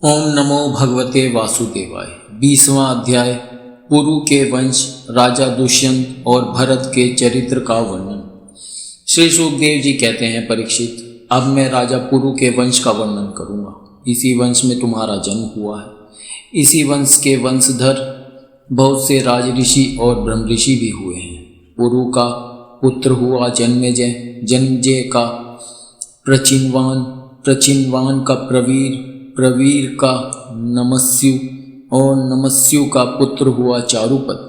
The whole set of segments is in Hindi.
ओम नमो भगवते वासुदेवाय। 20वां अध्याय पुरु के वंश, राजा दुष्यंत और भरत के चरित्र का वर्णन। श्री सुखदेव जी कहते हैं, परीक्षित, अब मैं राजा पुरु के वंश का वर्णन करूंगा। इसी वंश में तुम्हारा जन्म हुआ है। इसी वंश के वंशधर बहुत से राज ऋषि और ब्रह्म ऋषि भी हुए हैं। पुरु का पुत्र हुआ जन्मेजय, जन्मेजय का प्रचिनवान, प्रचिनवान का प्रवीर, प्रवीर का नमस्यु और नमस्यु का पुत्र हुआ चारुपद,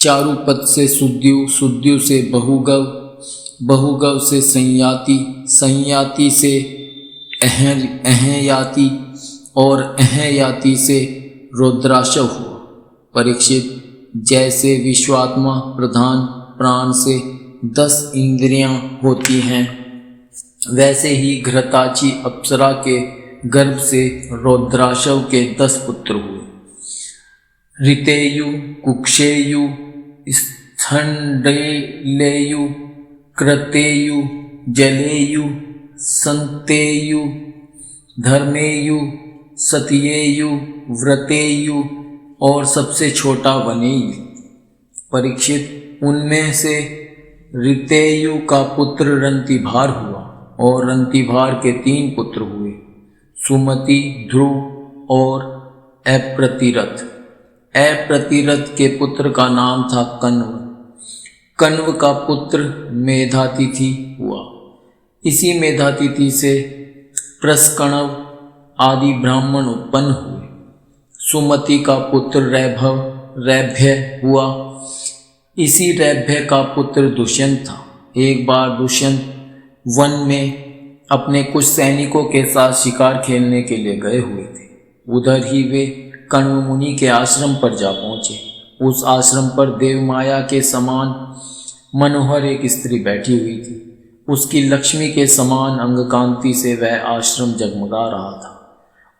चारुपद से सुद्यु, सुद्यु से बहुगव, बहुगव से संयाति, संयाति से अहयाति और अहयाति से रुद्राशव हुआ। परीक्षित, जैसे विश्वात्मा प्रधान प्राण से 10 इंद्रियां होती हैं, वैसे ही घृताची अप्सरा के गर्भ से रुद्राशव के 10 पुत्र हुए। ऋतेयु, कुक्षेयु, स्थंडेलेयु, कृतेयु, जलेयु, संतेयु, धर्मेयु, सत्येयु, व्रतेयु और सबसे छोटा वनेयु। परीक्षित, उनमें से ऋतेयु का पुत्र रंतिभार हुआ और रंतिभार के 3 पुत्र हुए, सुमति, ध्रुव और अप्रतिरथ। अप्रतिरथ के पुत्र का नाम था कण्व। कण्व का पुत्र मेधातिथि हुआ। इसी मेधातिथि से प्रस्कणव आदि ब्राह्मण उत्पन्न हुए। सुमति का पुत्र रैभव, रैभ्य हुआ। इसी रैभ्य का पुत्र दुष्यंत था। एक बार दुष्यंत वन में अपने कुछ सैनिकों के साथ शिकार खेलने के लिए गए हुए थे। उधर ही वे कण्व मुनि के आश्रम पर जा पहुंचे। उस आश्रम पर देवमाया के समान मनोहर एक स्त्री बैठी हुई थी। उसकी लक्ष्मी के समान अंगकांति से वह आश्रम जगमगा रहा था।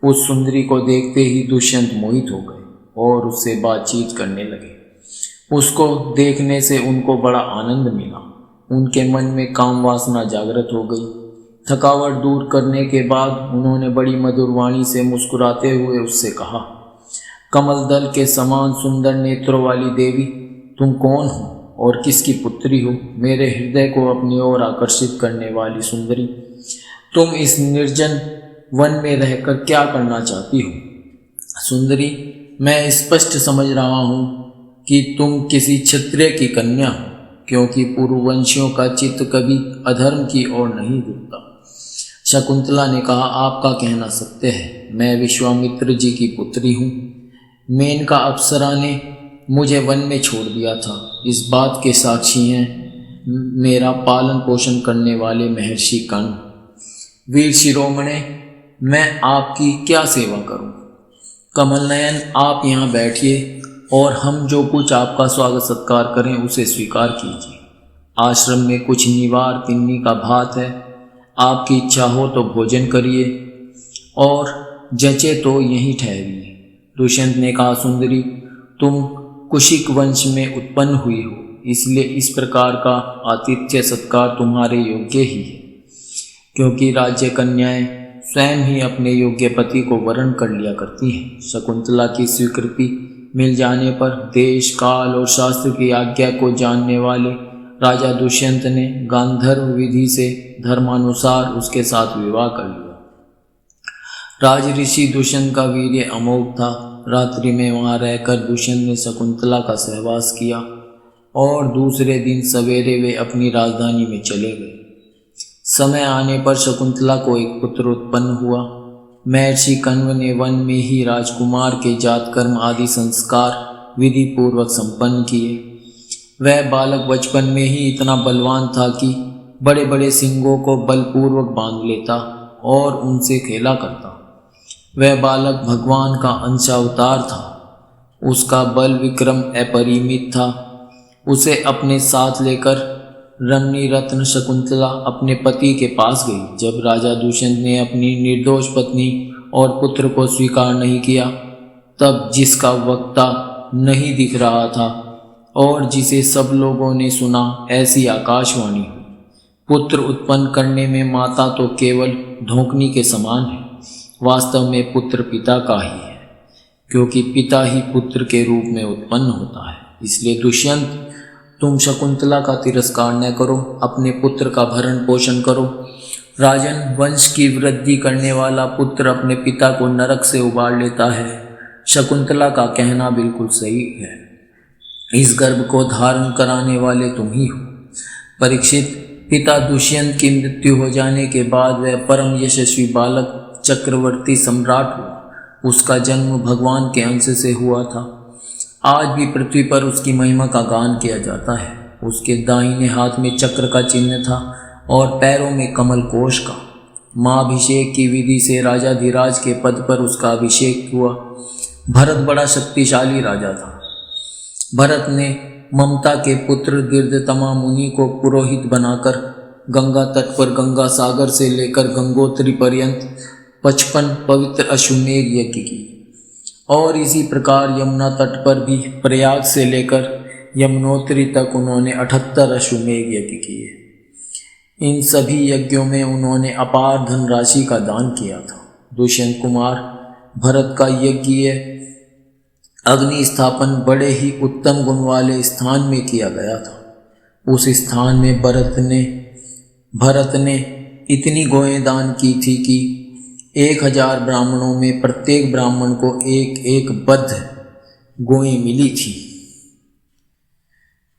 उस सुंदरी को देखते ही दुष्यंत मोहित हो गए और उससे बातचीत करने लगे। उसको देखने से उनको बड़ा आनंद मिला। उनके मन में काम वासना जागृत हो गई। थकावट दूर करने के बाद उन्होंने बड़ी मधुर वाणी से मुस्कुराते हुए उससे कहा, कमल दल के समान सुंदर नेत्रों वाली देवी, तुम कौन हो और किसकी पुत्री हो? मेरे हृदय को अपनी ओर आकर्षित करने वाली सुंदरी, तुम इस निर्जन वन में रहकर क्या करना चाहती हो? सुंदरी, मैं स्पष्ट समझ रहा हूँ कि तुम किसी क्षत्रिय की कन्या हो, क्योंकि पूर्ववंशियों का चित्त कभी अधर्म की ओर नहीं झुकता। शकुंतला ने कहा, आपका कहना सत्य है। मैं विश्वामित्र जी की पुत्री हूँ। मेनका अप्सरा ने मुझे वन में छोड़ दिया था। इस बात के साक्षी हैं मेरा पालन पोषण करने वाले महर्षि कण्व। वीर शिरोमणे, मैं आपकी क्या सेवा करूं? कमल नयन, आप यहाँ बैठिए और हम जो कुछ आपका स्वागत सत्कार करें उसे स्वीकार कीजिए। आश्रम में कुछ निवार पिन्नी का भात है। आपकी इच्छा हो तो भोजन करिए और जचे तो यहीं ठहरिए। दुष्यंत ने कहा, सुंदरी, तुम कुशिक वंश में उत्पन्न हुई हो, इसलिए इस प्रकार का आतिथ्य सत्कार तुम्हारे योग्य ही है, क्योंकि राज्य कन्याएं स्वयं ही अपने योग्य पति को वरण कर लिया करती हैं। शकुंतला की स्वीकृति मिल जाने पर देश, काल और शास्त्र की आज्ञा को जानने वाले राजा दुष्यंत ने गांधर्व विधि से धर्मानुसार उसके साथ विवाह कर लिया। राज ऋषि दुष्यंत का वीर्य अमोघ था। रात्रि में वहां रहकर दुष्यंत ने शकुंतला का सहवास किया और दूसरे दिन सवेरे वे अपनी राजधानी में चले गए। समय आने पर शकुंतला को एक पुत्र उत्पन्न हुआ। महर्षि कण्व ने वन में ही राजकुमार के जातकर्म आदि संस्कार विधि पूर्वक संपन्न किए। वह बालक बचपन में ही इतना बलवान था कि बड़े बड़े सिंगों को बलपूर्वक बांध लेता और उनसे खेला करता। वह बालक भगवान का अंशावतार था। उसका बल विक्रम अपरिमित था। उसे अपने साथ लेकर रमणी रत्न शकुंतला अपने पति के पास गई। जब राजा दुष्यंत ने अपनी निर्दोष पत्नी और पुत्र को स्वीकार नहीं किया, तब जिसका वक्ता नहीं दिख रहा था और जिसे सब लोगों ने सुना, ऐसी आकाशवाणी हुई, पुत्र उत्पन्न करने में माता तो केवल धोखनी के समान है। वास्तव में पुत्र पिता का ही है, क्योंकि पिता ही पुत्र के रूप में उत्पन्न होता है। इसलिए दुष्यंत, तुम शकुंतला का तिरस्कार न करो, अपने पुत्र का भरण पोषण करो। राजन, वंश की वृद्धि करने वाला पुत्र अपने पिता को नरक से उबार लेता है। शकुंतला का कहना बिल्कुल सही है। इस गर्भ को धारण कराने वाले तुम ही हो। परीक्षित, पिता दुष्यंत की मृत्यु हो जाने के बाद वह परम यशस्वी बालक चक्रवर्ती सम्राट हुआ। उसका जन्म भगवान के अंश से हुआ था। आज भी पृथ्वी पर उसकी महिमा का गान किया जाता है। उसके दाहिने हाथ में चक्र का चिन्ह था और पैरों में कमल कोश का। महाभिषेक की विधि से राजाधिराज के पद पर उसका अभिषेक हुआ। भरत बड़ा शक्तिशाली राजा था। भरत ने ममता के पुत्र दीर्घतमा मुनि को पुरोहित बनाकर गंगा तट पर गंगा सागर से लेकर गंगोत्री पर्यंत 55 पवित्र अश्वमेध यज्ञ की और इसी प्रकार यमुना तट पर भी प्रयाग से लेकर यमुनोत्री तक उन्होंने 78 अश्वमेध यज्ञ किए। इन सभी यज्ञों में उन्होंने अपार धनराशि का दान किया था। दुष्यंत कुमार भरत का यज्ञीय अग्नि स्थापन बड़े ही उत्तम गुण वाले स्थान में किया गया था। उस स्थान में भरत ने इतनी गौएं दान की थी कि 1000 ब्राह्मणों में प्रत्येक ब्राह्मण को एक एक बद्ध गौएं मिली थी।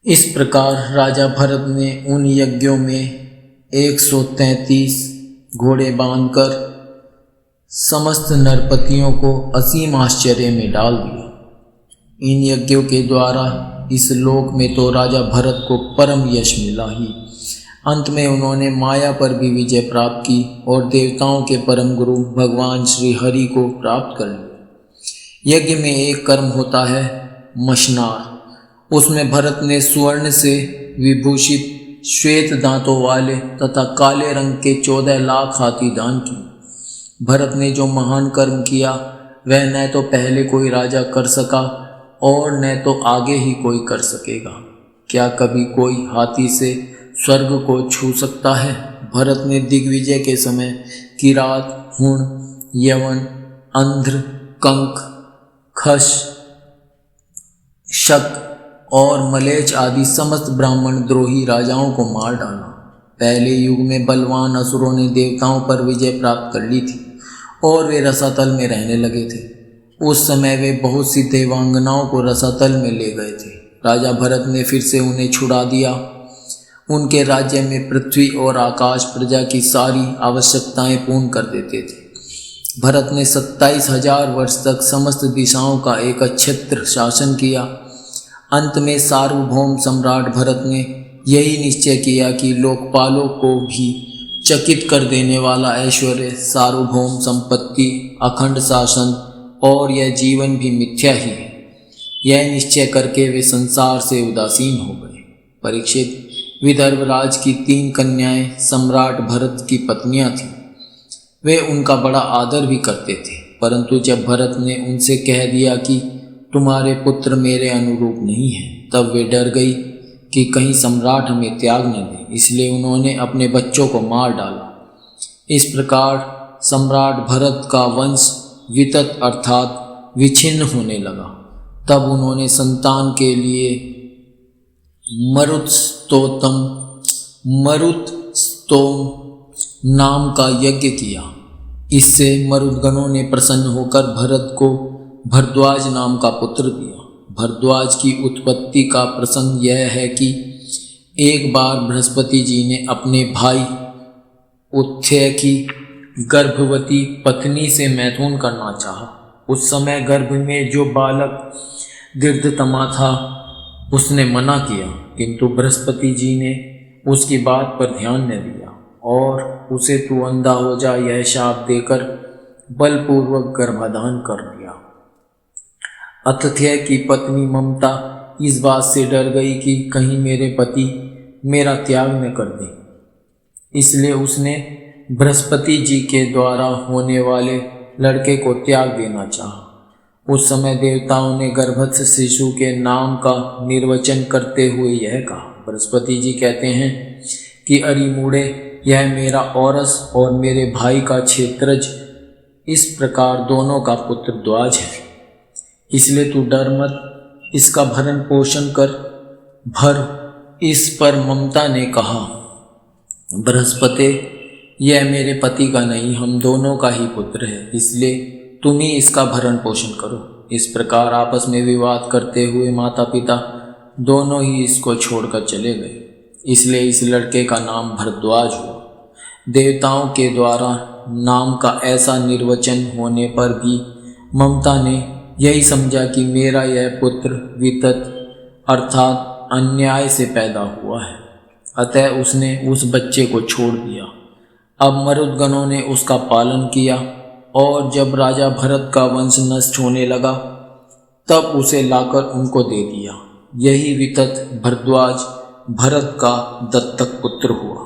इस प्रकार राजा भरत ने उन यज्ञों में 133 घोड़े बांधकर समस्त नरपतियों को असीम आश्चर्य में डाल दिया। इन यज्ञों के द्वारा इस लोक में तो राजा भरत को परम यश मिला ही, अंत में उन्होंने माया पर भी विजय प्राप्त की और देवताओं के परम गुरु भगवान श्री हरि को प्राप्त कर लिया। यज्ञ में एक कर्म होता है मशनार। उसमें भरत ने स्वर्ण से विभूषित श्वेत दांतों वाले तथा काले रंग के 14 लाख हाथी दान किए। भरत ने जो महान कर्म किया वह न तो पहले कोई राजा कर सका और न तो आगे ही कोई कर सकेगा। क्या कभी कोई हाथी से स्वर्ग को छू सकता है? भरत ने दिग्विजय के समय किरात, हुण, यवन, अंध्र, कंक, खश, शक और मलेच आदि समस्त ब्राह्मण द्रोही राजाओं को मार डाला। पहले युग में बलवान असुरों ने देवताओं पर विजय प्राप्त कर ली थी और वे रसातल में रहने लगे थे। उस समय वे बहुत सी देवांगनाओं को रसातल में ले गए थे। राजा भरत ने फिर से उन्हें छुड़ा दिया। उनके राज्य में पृथ्वी और आकाश प्रजा की सारी आवश्यकताएं पूर्ण कर देते थे। भरत ने 27,000 वर्ष तक समस्त दिशाओं का एक अक्षत्र शासन किया। अंत में सार्वभौम सम्राट भरत ने यही निश्चय किया कि लोकपालों को भी चकित कर देने वाला ऐश्वर्य, सार्वभौम संपत्ति, अखंड शासन और यह जीवन भी मिथ्या ही है। यह निश्चय करके वे संसार से उदासीन हो गए। परीक्षित, विदर्भराज की 3 कन्याएं सम्राट भरत की पत्नियां थीं। वे उनका बड़ा आदर भी करते थे, परंतु जब भरत ने उनसे कह दिया कि तुम्हारे पुत्र मेरे अनुरूप नहीं हैं, तब वे डर गई कि कहीं सम्राट हमें त्याग न दे, इसलिए उन्होंने अपने बच्चों को मार डाला। इस प्रकार सम्राट भरत का वंश वितत अर्थात विच्छिन्न होने लगा। तब उन्होंने संतान के लिए मरुत्स्तोम नाम का यज्ञ किया। इससे मरुदगणों ने प्रसन्न होकर भरत को भरद्वाज नाम का पुत्र दिया। भरद्वाज की उत्पत्ति का प्रसंग यह है कि एक बार बृहस्पति जी ने अपने भाई उत्थय की गर्भवती पत्नी से मैथुन करना चाहा। उस समय गर्भ में जो बालक दीर्घतमा था उसने मना किया, किंतु बृहस्पति जी ने उसकी बात पर ध्यान न दिया और उसे तू अंधा हो जा यह शाप देकर बलपूर्वक गर्भाधान कर दिया। अतथ्य की पत्नी ममता इस बात से डर गई कि कहीं मेरे पति मेरा त्याग न कर दे, इसलिए उसने बृहस्पति जी के द्वारा होने वाले लड़के को त्याग देना चाहा। उस समय देवताओं ने गर्भस्थ शिशु के नाम का निर्वचन करते हुए यह कहा। बृहस्पति जी कहते हैं कि अरि मूढ़े, यह मेरा औरस और मेरे भाई का क्षेत्रज इस प्रकार दोनों का पुत्र ध्वज है, इसलिए तू डर मत, इसका भरण पोषण कर। भर इस पर ममता ने कहा, बृहस्पति, यह मेरे पति का नहीं, हम दोनों का ही पुत्र है, इसलिए तुम ही इसका भरण पोषण करो। इस प्रकार आपस में विवाद करते हुए माता पिता दोनों ही इसको छोड़कर चले गए, इसलिए इस लड़के का नाम भरद्वाज हुआ। देवताओं के द्वारा नाम का ऐसा निर्वचन होने पर भी ममता ने यही समझा कि मेरा यह पुत्र वितत अर्थात अन्याय से पैदा हुआ है, अतः उसने उस बच्चे को छोड़ दिया। अब मरुदगणों ने उसका पालन किया और जब राजा भरत का वंश नष्ट होने लगा तब उसे लाकर उनको दे दिया। यही वितत भरद्वाज भरत का दत्तक पुत्र हुआ।